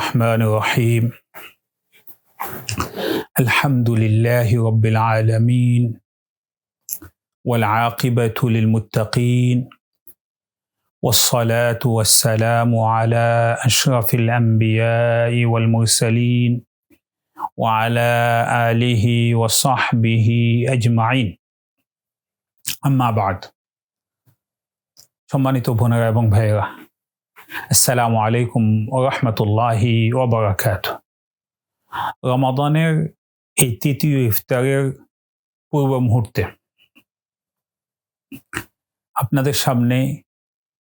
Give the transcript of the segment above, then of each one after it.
الرحمن الرحيم الحمد لله رب العالمين والعاقبة للمتقين والصلاة والسلام على أشرف الأنبياء والمرسلين وعلى آله وصحبه أجمعين أما بعد সম্মানিত বোনেরা এবং ভাইয়েরা, আসসালামু আলাইকুম ওয়া রাহমাতুল্লাহি ওয়া বারাকাতুহু। রমাদানের এই তৃতীয় ইফতারের পূর্ব মুহূর্তে আপনাদের সামনে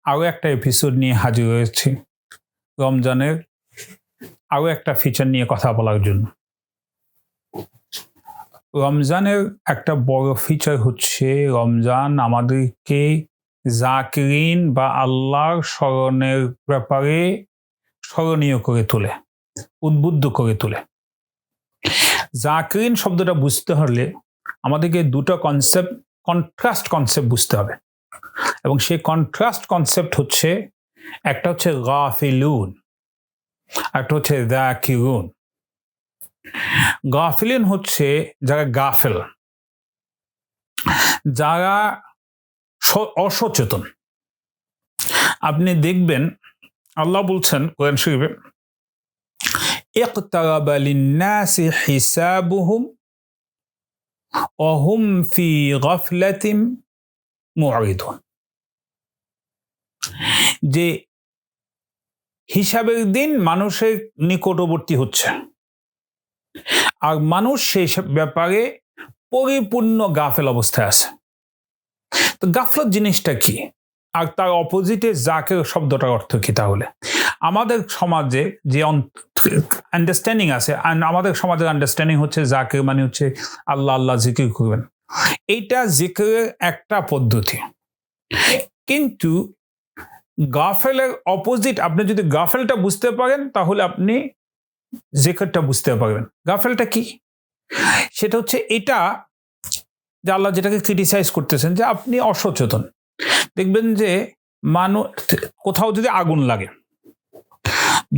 আরও একটা এপিসোড নিয়ে হাজির হয়েছি, রমজানের আরও একটা ফিচার নিয়ে কথা বলার জন্য। রমজানের একটা বড় ফিচার হচ্ছে রমজান আমাদেরকে জাকিরিন বা আল্লাহর স্মরণের ব্যাপারে স্মরণীয় করে তোলে, উদ্বুদ্ধ করে তোলে। জাকিরিন শব্দটা বুঝতে হলে আমাদেরকে দুটো কন্ট্রাস্ট কনসেপ্ট বুঝতে হবে, এবং সেই কন্ট্রাস্ট কনসেপ্ট হচ্ছে, একটা হচ্ছে গাফিলুন, একটা হচ্ছে জাকিরুন। গাফিলিন হচ্ছে যারা গাফেল, যারা অসচেতন। আপনি দেখবেন আল্লাহ বলছেন কোরআন শরীফে, ইকতারাবা লিন্নাসি হিসাবুহুম ওয়া হুম ফি গাফলাতিন মুরিদুন, যে হিসাবের দিন মানুষের নিকটবর্তী হচ্ছে আর মানুষ সেই ব্যাপারে পরিপূর্ণ গাফেল অবস্থায় আছে। তো গাফলত জিনিসটা কি, আর তার অপোজিটে জাকের শব্দটার অর্থ কি? তাহলে আমাদের সমাজে যে আন্ডারস্ট্যান্ডিং আছে, আমাদের সমাজের আন্ডারস্ট্যান্ডিং হচ্ছে জাকের মানে হচ্ছে আল্লাহ আল্লাহ জিকির করবেন, এইটা জিকিরের একটা পদ্ধতি। কিন্তু গাফেলের অপোজিট, আপনি যদি গাফেলটা বুঝতে পারেন তাহলে আপনি জিকিরটা বুঝতে পারবেন। গাফেলটা কি? সেটা হচ্ছে এটা যে আল্লাহ যেটাকে ক্রিটিসাইজ করতেছেন, যে আপনি অসচেতন। দেখবেন যে মানুষ কোথাও যদি আগুন লাগে,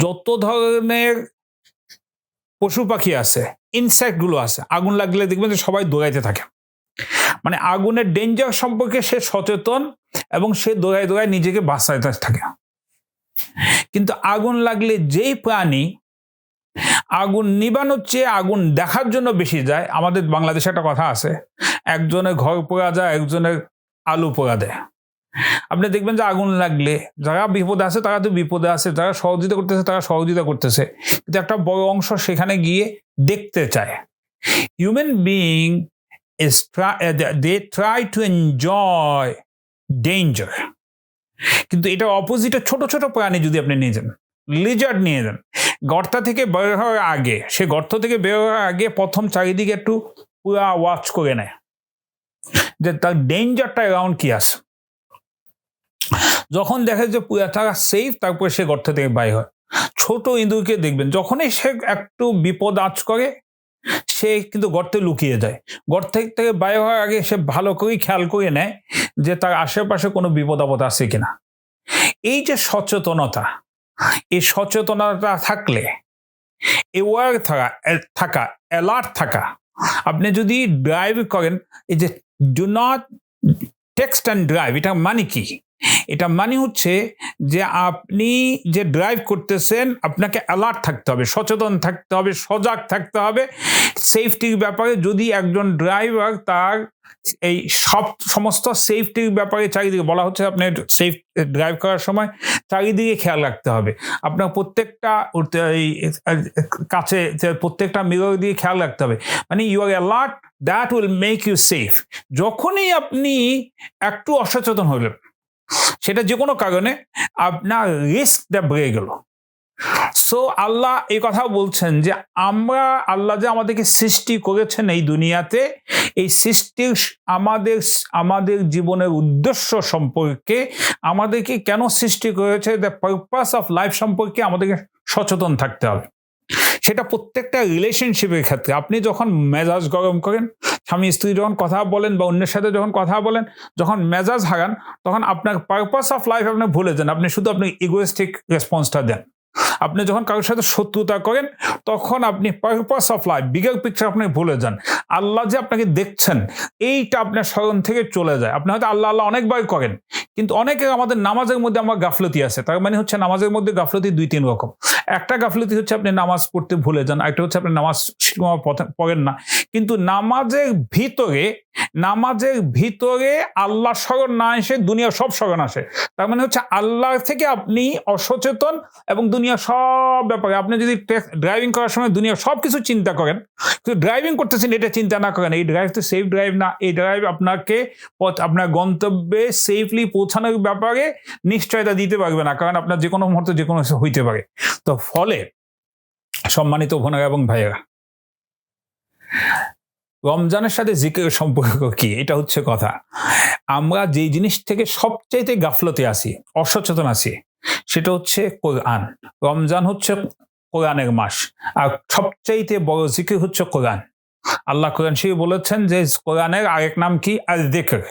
যত ধরনের পশু পাখি আছে, ইনসেক্টগুলো আছে, আগুন লাগলে দেখবেন যে সবাই দৌড়াইতে থাকে। মানে আগুনের ডেঞ্জার সম্পর্কে সে সচেতন এবং সে দৌড়ায় দৌড়ায় নিজেকে বাঁচাইতে থাকে। কিন্তু আগুন লাগলে যেই প্রাণী আগুন নিবানোর চেয়ে আগুন দেখার জন্য বেশি যায়, আমাদের বাংলাদেশে একটা কথা আছে, একজনের ঘর পোড়া যায়, একজনের আলু পোড়া দেয়। আপনি দেখবেন যে আগুন লাগলে যারা বিপদে আছে তারা তো বিপদে আছে, যারা সহযোগিতা করতেছে তারা সহযোগিতা করতেছে, কিন্তু একটা বড় অংশ সেখানে গিয়ে দেখতে চায়। Human being they try to enjoy danger, কিন্তু এটা অপোজিটে ছোট ছোট প্রাণী যদি আপনি নিয়ে যান, লিজার্ড নিয়ে যান, গর্ত থেকে বের হওয়ার আগে, সে গর্ত থেকে বের হওয়ার আগে প্রথম চারিদিকে একটু পুরা ওয়াচ করে নেয় যে তার ডেঞ্জারটা অ্যারাউন্ড কি আছে। যখন দেখে যে পুরা তারা সেফ, তারপরে সে গর্ত থেকে বাইর হয়। ছোট ইঁদুরকে দেখবেন যখনই সে একটু বিপদ আঁচ করে, সে কিন্তু গর্তে লুকিয়ে যায়। গর্ত থেকে বাইর হওয়ার আগে সে ভালো করেই খেয়াল করে নেয় যে তার আশেপাশে কোনো বিপদ আপদ আছে কিনা। এই যে সচেতনতা, এই সচেতনতা থাকলে, এওয়ার থাকা, অ্যালার্ট থাকা। আপনি যদি ড্রাইভ করেন, এই যে do not text and drive, এটা মানে কি? এটা মানে হচ্ছে যে আপনি যে ড্রাইভ করতেছেন আপনাকে অ্যালার্ট থাকতে হবে, সচেতন থাকতে হবে, সজাগ থাকতে হবে সেফটির ব্যাপারে। যদি একজন ড্রাইভার তার এই সমস্ত সেফটির ব্যাপারে চারিদিকে বলা হচ্ছে, আপনি সেফ ড্রাইভ করার সময় চারিদিকে খেয়াল রাখতে হবে, আপনার প্রত্যেকটা কাছে প্রত্যেকটা মিরর দিয়ে খেয়াল রাখতে হবে। মানে you are alert, that will make you safe. যখনই আপনি একটু অসচেতন হলেন, সেটা যে কোনো কারণে, আপনার রিস্কটা বেড়ে গেল। সো আল্লাহ এই কথা বলছেন যে আমরা, আল্লাহ যে আমাদেরকে সৃষ্টি করেছেন এই দুনিয়াতে, এই সৃষ্টির আমাদের জীবনের উদ্দেশ্য সম্পর্কে, আমাদেরকে কেন সৃষ্টি করেছে, দ্য পারপাস অফ লাইফ সম্পর্কে আমাদেরকে সচেতন থাকতে হবে। সেটা প্রত্যেকটা রিলেশনশিপের ক্ষেত্রে। আপনি যখন মেজাজ গরম করেন, স্বামী স্ত্রী যখন কথা বলেন বা অন্যের সাথে যখন কথা বলেন, যখন মেজাজ হারান, তখন আপনার পারপাস অফ লাইফ আপনি ভুলে যান, আপনি শুধু আপনি ইগোয়েস্টিক রেসপন্সটা দেন। আপনি যখন কারোর সাথে শত্রুতা করেন তখন আপনি purpose of life, bigger picture আপনি ভুলে যান। আল্লাহ যে আপনাকে দেখছেন এইটা আপনার স্মরণ থেকে চলে যায়। আপনি হয়তো আল্লাহ আল্লাহ অনেকবার করেন, কিন্তু অনেকে আমাদের নামাজের মধ্যে আমার গাফলতি আছে। তার মানে হচ্ছে নামাজের মধ্যে গাফলতি 2-3 রকম। একটা গাফলতি হচ্ছে আপনি নামাজ পড়তে ভুলে যান, একটা হচ্ছে আপনি নামাজ পড়েন না। কিন্তু নামাজের ভিতরে আল্লাহ স্মরণ না এসে দুনিয়া সব স্মরণ আসে। তার মানে হচ্ছে আল্লাহ থেকে আপনি অসচেতন এবং দুনিয়া সব ব্যাপারে। আপনি যদি ড্রাইভিং করার সময় দুনিয়া সব কিছু চিন্তা করেন, কিন্তু ড্রাইভিং করতেছেন এটা চিন্তা না করেন, এই ড্রাইভ তো সেফ ড্রাইভ না। এই ড্রাইভ আপনাকে আপনার গন্তব্যে সেফলি পৌঁছানোর ব্যাপারে নিশ্চয়তা দিতে পারবে না, কারণ আপনার যে কোনো মুহূর্তে যে কোনো কিছু হইতে পারে। তো ফলে সম্মানিত বোনেরা এবং ভাইয়েরা, রমজানের সাথে জিকিরের সম্পর্ক কি? এটা হচ্ছে কথা। আমরা যেই জিনিস থেকে সবচাইতে গাফলতে আছি, অসচেতন আছি, সেটা হচ্ছে কোরআন। রমজান হচ্ছে কোরআনের মাস, আর সবচাইতে বড় জিকির হচ্ছে কোরআন। আল্লাহ কোরআন শরীফে বলেছেন যে কোরআনের আরেক নাম কি? আয-যিকর।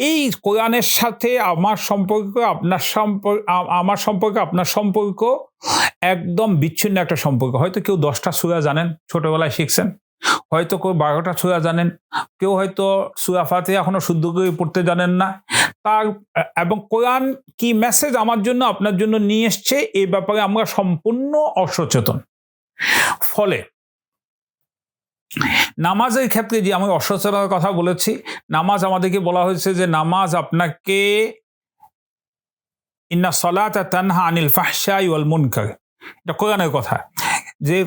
এই কোরআনের সাথে আমার সম্পর্ক, আপনার সম্পর্ক একদম বিচ্ছিন্ন একটা সম্পর্ক। হয়তো কেউ 10টা সূরা জানেন, ছোটবেলায় শিখছেন, হয়তো কেউ 12টা সূরা জানেন, কেউ হয়তো সূরা ফাতিহা এখনো শুদ্ধ করে পড়তে জানেন না। এবং কোরআন কি মেসেজ আমার জন্য আপনার জন্য নিয়ে এসছে এই ব্যাপারে আমরা সম্পূর্ণ অসচেতন। ফলে নামাজের ক্ষেত্রে যে আমি অসচেতনতার কথা বলেছি, নামাজ আমাদেরকে বলা হয়েছে যে নামাজ আপনাকে ইন্না সলাতা তানহা আনিল ফাহশাই ওয়াল মুনকার, এটা কোরআনের কথা, যে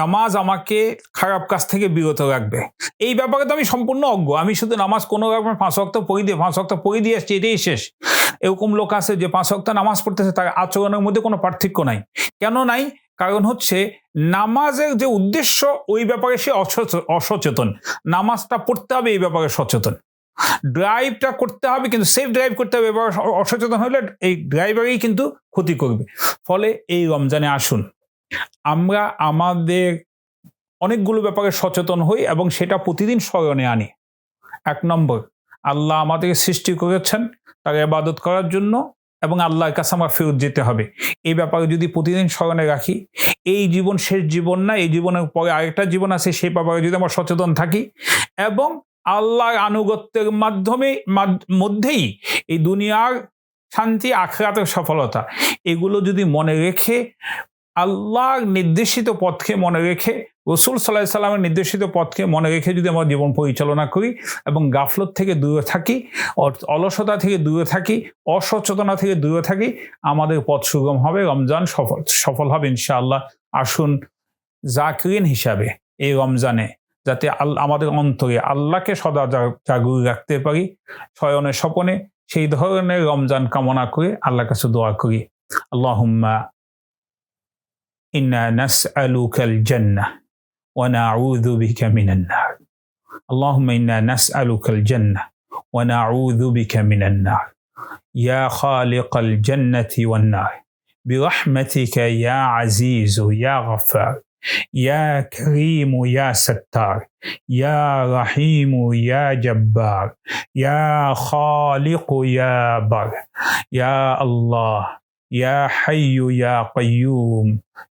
নামাজ আমাকে খারাপ কাজ থেকে বিরত রাখবে। এই ব্যাপারে তো আমি সম্পূর্ণ অজ্ঞ। আমি শুধু নামাজ কোনো রকম 5 ওয়াক্ত পড়ে দিয়ে আসছি, এটাই শেষ। এরকম লোক আছে যে 5 ওয়াক্ত নামাজ পড়তেছে, তার আচরণের মধ্যে কোনো পার্থক্য নাই। কেন নাই? কারণ হচ্ছে নামাজের যে উদ্দেশ্য ওই ব্যাপারে সে অসচেতন। নামাজটা পড়তে হবে এই ব্যাপারে সচেতন, ড্রাইভটা করতে হবে কিন্তু সেফ ড্রাইভ করতে হবে, এবার অসচেতন হলে এই ড্রাইভারই কিন্তু ক্ষতি করবে। ফলে এই রমজানে আসুন আমরা আমাদের অনেকগুলো ব্যাপারে সচেতন হই এবং সেটা প্রতিদিন স্মরণে আনি। 1 নম্বর, আল্লাহ আমাদেরকে সৃষ্টি করেছেন তার ইবাদত করার জন্য এবং আল্লাহর কাছে আমার ফেরত যেতে হবে। এই ব্যাপারে যদি প্রতিদিন স্মরণে রাখি, এই জীবন শেষ জীবন না, এই জীবনের পরে আরেকটা জীবন আছে, সেই ব্যাপারে যদি আমরা সচেতন থাকি এবং আল্লাহর আনুগত্যের মধ্যেই এই দুনিয়ার শান্তি, আখিরাতের সফলতা, এগুলো যদি মনে রেখে আল্লাহর নির্দেশিত পথকে মনে রেখে, রাসূল সাল্লাল্লাহু আলাইহি সাল্লামের নির্দেশিত পথকে মনে রেখে যদি আমরা জীবন পরিচালনা করি এবং গাফলত থেকে দূরে থাকি, অলসতা থেকে দূরে থাকি, অসচেতনতা থেকে দূরে থাকি, আমাদের পথ সুগম হবে, রমজান সফল হবে ইনশাআল্লাহ। আসুন জাকিরিন হিসাবে এই রমজানে যাতে আমাদের অন্তরে আল্লাহকে সদা জাগরুক রাখতে পারি, শয়নে স্বপনে, সেই ধরনের রমজান কামনা করে আল্লাহর কাছে দোয়া করি। আল্লাহুম্মা ইন্না নাসআলুকাল জান্নাহ ওয়া নাউযু বিকা মিনান নার। আল্লাহুম্মা ইন্না নাসআলুকাল জান্নাহ ওয়া নাউযু বিকা মিনান নার। ইয়া খালিকাল জান্নাতি ওয়ান নার বিরহমাতিকা ইয়া আজিজু ইয়া গফফার ইয়া কারীমু ইয়া সাত্তার ইয়া রাহিমু ইয়া জব্বার ইয়া খালিকু ইয়া বার ইয়া আল্লাহ ইয়া হাইয়্যু ইয়া কাইয়্যুম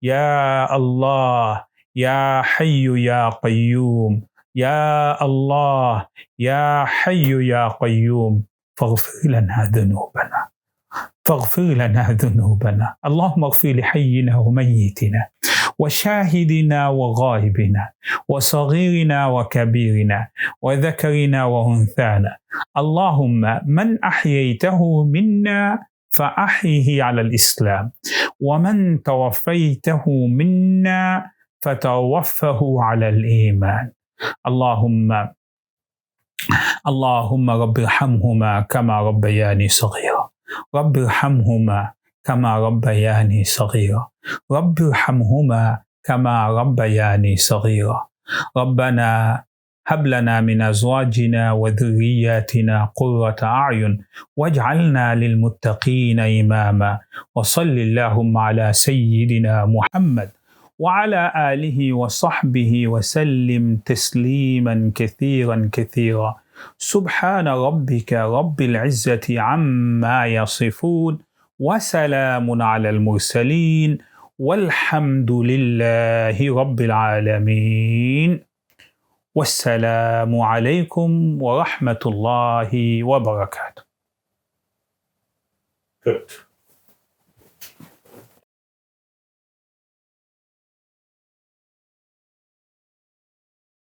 ইয়া আল্লাহ ইয়া হাইয়্যু ইয়া কাইয়্যুম ইয়া আল্লাহ ইয়া হাইয়্যু ইয়া কাইয়্যুম ফাগফির লানা যুনুবানা فاغفر لنا ذنوبنا اللهم اغفر لحينا وميتنا وشاهدنا وغائبنا وصغيرنا وكبيرنا وذكرنا وأنثانا اللهم من أحييته منا فأحيه على الإسلام ومن توفيته منا فتوفه على الإيمان اللهم رب ارحمهما كما ربياني صغيرا رب ارحمهما كما ربياني صغيرا رب ارحمهما كما ربياني صغيرا ربنا هب لنا من أزواجنا وذرياتنا قرة أعين واجعلنا للمتقين إماما وصل اللهم على سيدنا محمد وعلى آله وصحبه وسلم تسليما كثيرا كثيرا سبحان ربك رب العزة عما يصفون وسلام على المرسلين والحمد لله رب العالمين والسلام عليكم ورحمة الله وبركاته. Good.